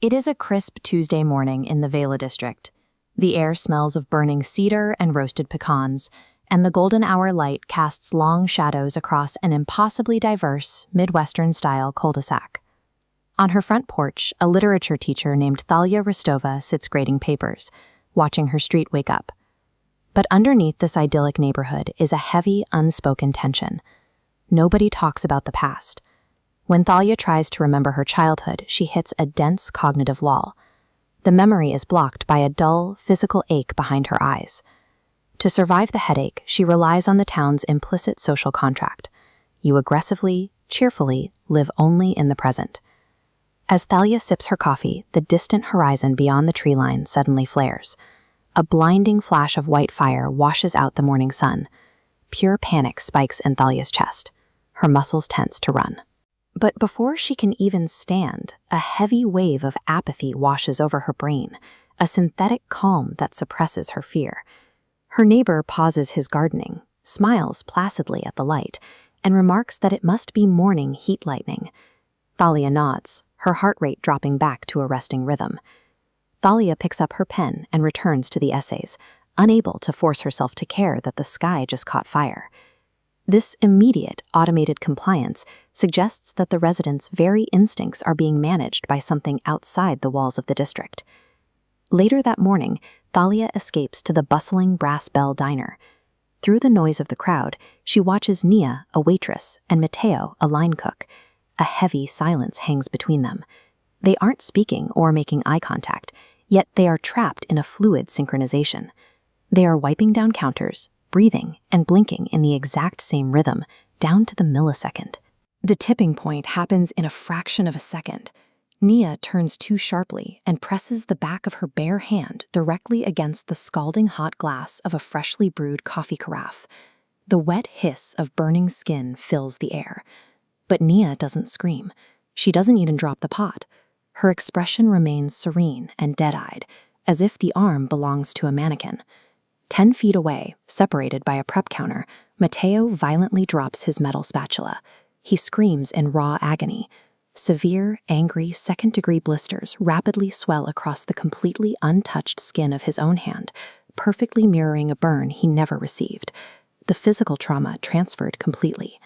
It is a crisp Tuesday morning in the Vela district. The air smells of burning cedar and roasted pecans, and the golden hour light casts long shadows across an impossibly diverse, Midwestern-style cul-de-sac. On her front porch, a literature teacher named Thalia Rostova sits grading papers, watching her street wake up. But underneath this idyllic neighborhood is a heavy, unspoken tension. Nobody talks about the past. When Thalia tries to remember her childhood, she hits a dense cognitive wall. The memory is blocked by a dull, physical ache behind her eyes. To survive the headache, she relies on the town's implicit social contract. You aggressively, cheerfully, live only in the present. As Thalia sips her coffee, the distant horizon beyond the tree line suddenly flares. A blinding flash of white fire washes out the morning sun. Pure panic spikes in Thalia's chest. Her muscles tense to run. But before she can even stand, a heavy wave of apathy washes over her brain, a synthetic calm that suppresses her fear. Her neighbor pauses his gardening, smiles placidly at the light, and remarks that it must be morning heat lightning. Thalia nods, her heart rate dropping back to a resting rhythm. Thalia picks up her pen and returns to the essays, unable to force herself to care that the sky just caught fire. This immediate, automated compliance suggests that the residents' very instincts are being managed by something outside the walls of the district. Later that morning, Thalia escapes to the bustling Brass Bell diner. Through the noise of the crowd, she watches Nia, a waitress, and Mateo, a line cook. A heavy silence hangs between them. They aren't speaking or making eye contact, yet they are trapped in a fluid synchronization. They are wiping down counters, breathing, and blinking in the exact same rhythm, down to the millisecond. The tipping point happens in a fraction of a second. Nia turns too sharply and presses the back of her bare hand directly against the scalding hot glass of a freshly brewed coffee carafe. The wet hiss of burning skin fills the air. But Nia doesn't scream. She doesn't even drop the pot. Her expression remains serene and dead-eyed, as if the arm belongs to a mannequin. 10 feet away, separated by a prep counter, Mateo violently drops his metal spatula. He screams in raw agony. Severe, angry, second-degree blisters rapidly swell across the completely untouched skin of his own hand, perfectly mirroring a burn he never received. The physical trauma transferred completely.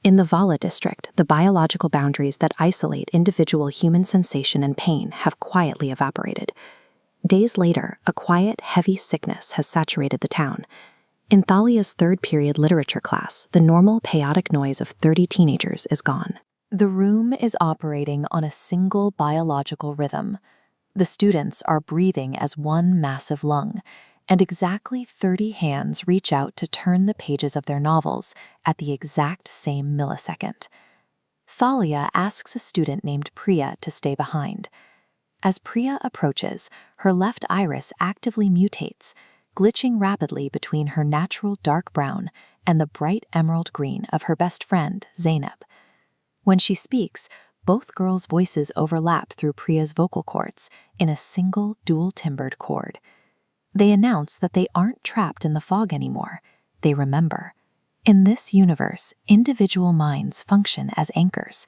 In the Vala district, the biological boundaries that isolate individual human sensation and pain have quietly evaporated. Days later, a quiet, heavy sickness has saturated the town. In Thalia's third-period literature class, the normal, chaotic noise of 30 teenagers is gone. The room is operating on a single biological rhythm. The students are breathing as one massive lung, and exactly 30 hands reach out to turn the pages of their novels at the exact same millisecond. Thalia asks a student named Priya to stay behind. As Priya approaches, her left iris actively mutates, glitching rapidly between her natural dark brown and the bright emerald green of her best friend, Zainab. When she speaks, both girls' voices overlap through Priya's vocal cords in a single dual-timbered chord. They announce that they aren't trapped in the fog anymore. They remember. In this universe, individual minds function as anchors.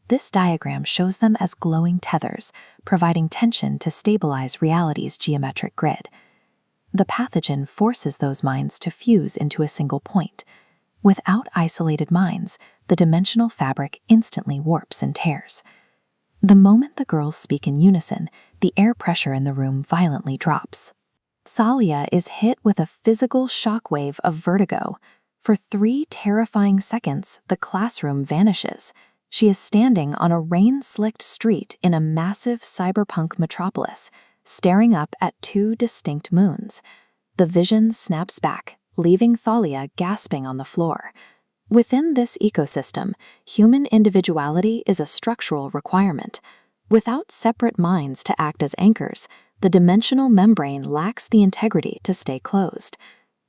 This diagram shows them as glowing tethers, providing tension to stabilize reality's geometric grid. The pathogen forces those minds to fuse into a single point. Without isolated minds, the dimensional fabric instantly warps and tears. The moment the girls speak in unison, the air pressure in the room violently drops. Thalia is hit with a physical shockwave of vertigo. For 3 terrifying seconds, the classroom vanishes. She is standing on a rain-slicked street in a massive cyberpunk metropolis, staring up at 2 distinct moons. The vision snaps back, leaving Thalia gasping on the floor. Within this ecosystem, human individuality is a structural requirement. Without separate minds to act as anchors, the dimensional membrane lacks the integrity to stay closed.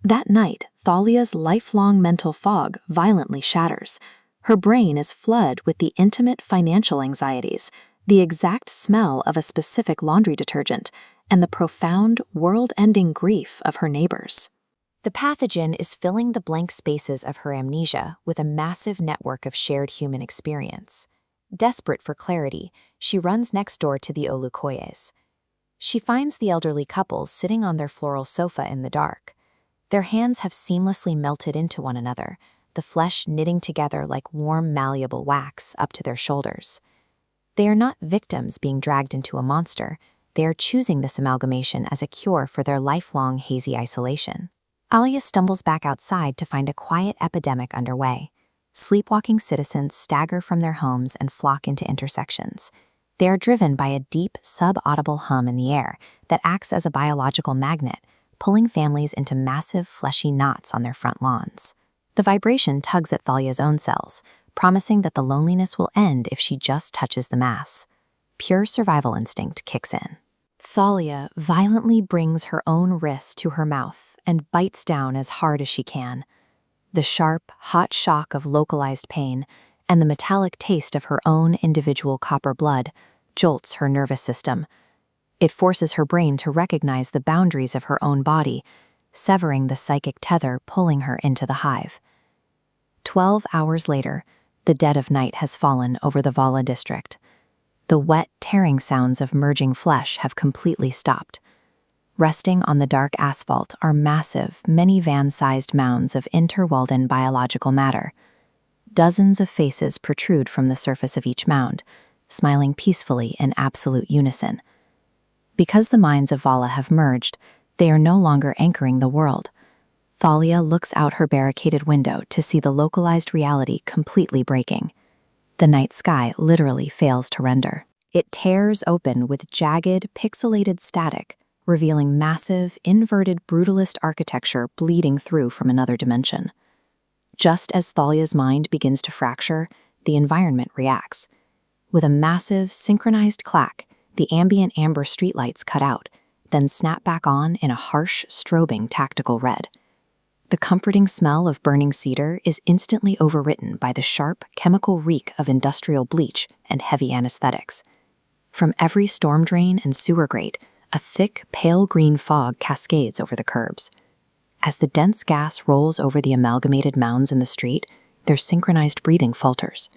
That night, Thalia's lifelong mental fog violently shatters. Her brain is flooded with the intimate financial anxieties, the exact smell of a specific laundry detergent, and the profound, world-ending grief of her neighbors. The pathogen is filling the blank spaces of her amnesia with a massive network of shared human experience. Desperate for clarity, she runs next door to the Olukoyes. She finds the elderly couple sitting on their floral sofa in the dark. Their hands have seamlessly melted into one another, the flesh knitting together like warm, malleable wax up to their shoulders. They are not victims being dragged into a monster. They are choosing this amalgamation as a cure for their lifelong hazy isolation. Alia stumbles back outside to find a quiet epidemic underway. Sleepwalking citizens stagger from their homes and flock into intersections. They are driven by a deep, sub-audible hum in the air that acts as a biological magnet, pulling families into massive, fleshy knots on their front lawns. The vibration tugs at Thalia's own cells, promising that the loneliness will end if she just touches the mass. Pure survival instinct kicks in. Thalia violently brings her own wrist to her mouth and bites down as hard as she can. The sharp, hot shock of localized pain and the metallic taste of her own individual copper blood jolts her nervous system. It forces her brain to recognize the boundaries of her own body, severing the psychic tether pulling her into the hive. 12 hours later, the dead of night has fallen over the Vala district. The wet, tearing sounds of merging flesh have completely stopped. Resting on the dark asphalt are massive, minivan-sized mounds of interwoven biological matter. Dozens of faces protrude from the surface of each mound, smiling peacefully in absolute unison. Because the minds of Vala have merged, they are no longer anchoring the world. Thalia looks out her barricaded window to see the localized reality completely breaking. The night sky literally fails to render. It tears open with jagged, pixelated static, revealing massive, inverted brutalist architecture bleeding through from another dimension. Just as Thalia's mind begins to fracture, the environment reacts. With a massive, synchronized clack, the ambient amber streetlights cut out, then snap back on in a harsh, strobing tactical red. The comforting smell of burning cedar is instantly overwritten by the sharp, chemical reek of industrial bleach and heavy anesthetics. From every storm drain and sewer grate, a thick, pale green fog cascades over the curbs. As the dense gas rolls over the amalgamated mounds in the street, their synchronized breathing falters.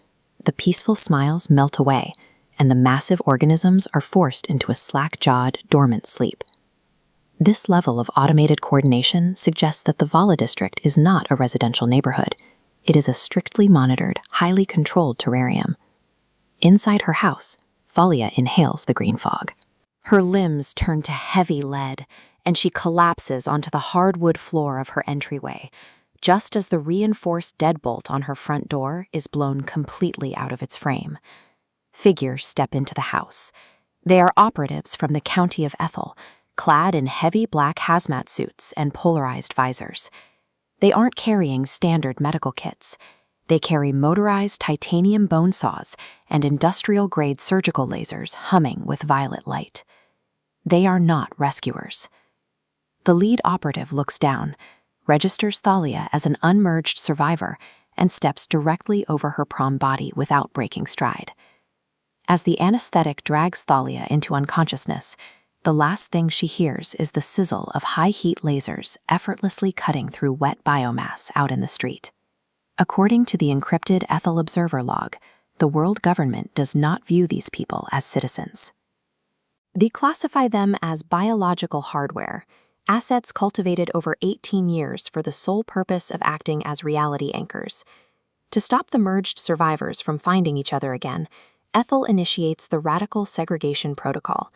The peaceful smiles melt away, and the massive organisms are forced into a slack-jawed, dormant sleep. This level of automated coordination suggests that the Vala district is not a residential neighborhood. It is a strictly monitored, highly controlled terrarium. Inside her house, Thalia inhales the green fog. Her limbs turn to heavy lead, and she collapses onto the hardwood floor of her entryway, just as the reinforced deadbolt on her front door is blown completely out of its frame. Figures step into the house. They are operatives from the County of Aethel, clad in heavy black hazmat suits and polarized visors. They aren't carrying standard medical kits. They carry motorized titanium bone saws and industrial-grade surgical lasers humming with violet light. They are not rescuers. The lead operative looks down, registers Thalia as an unmerged survivor, and steps directly over her prone body without breaking stride. As the anesthetic drags Thalia into unconsciousness, the last thing she hears is the sizzle of high-heat lasers effortlessly cutting through wet biomass out in the street. According to the encrypted Aethel Observer log, the world government does not view these people as citizens. They classify them as biological hardware, assets cultivated over 18 years for the sole purpose of acting as reality anchors. To stop the merged survivors from finding each other again, Aethel initiates the Radical Segregation Protocol.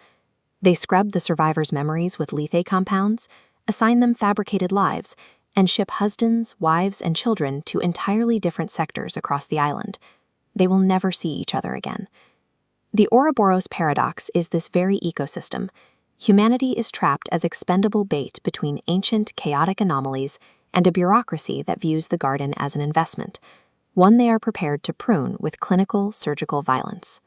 They scrub the survivors' memories with lethe compounds, assign them fabricated lives, and ship husbands, wives, and children to entirely different sectors across the island. They will never see each other again. The Ouroboros Paradox is this very ecosystem. Humanity is trapped as expendable bait between ancient, chaotic anomalies and a bureaucracy that views the garden as an investment, one they are prepared to prune with clinical, surgical violence.